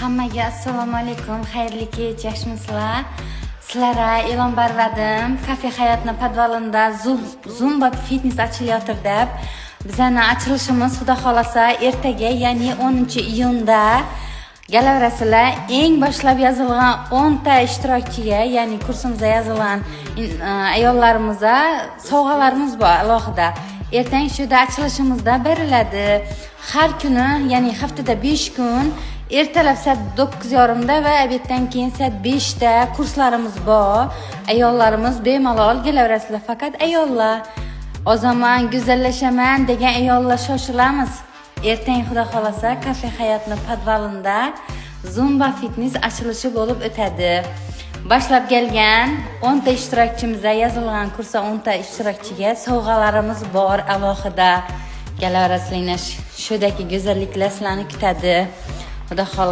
Hammaga assalomu alaykum, xayrli kech, yaxshimisizlar? Sizlarga e'lon berdim. Kafe Hayotning podvalida Zumba fitness achilyapti deb. Bizning ochilishimiz xudo xolasa ertaga, ya'ni 10-iyunda galaverasizlar. Eng boshlab yozilgan 10 ta ishtirokchiga, ya'ni kursimizda yozilgan ayollarimizga sovg'alarimiz bor alohida. Ertang shuda ochilishimizda beriladi. Har kuni, ya'ni haftada 5 kun ertalab soat 9:30 da va obeddan keyin soat 5 da kurslarimiz bor. Ayollarimiz bemalol kelaverasizlar, faqat ayollar. O zaman go'zallashaman degan ayollar shoshilamiz. Ertang xudo xolasa Kafe Hayotning podvalida Zumba fitness ochilishi bo'lib o'tadi. Boshlab kelgan 10 ta ishtirokchimizga yozilgan kursda 10 ta ishtirokchiga sovg'alarimiz bor alohida. Kelaverasizlar, shudagi go'zalliklar sizlarni kutadi. Xudo xolasa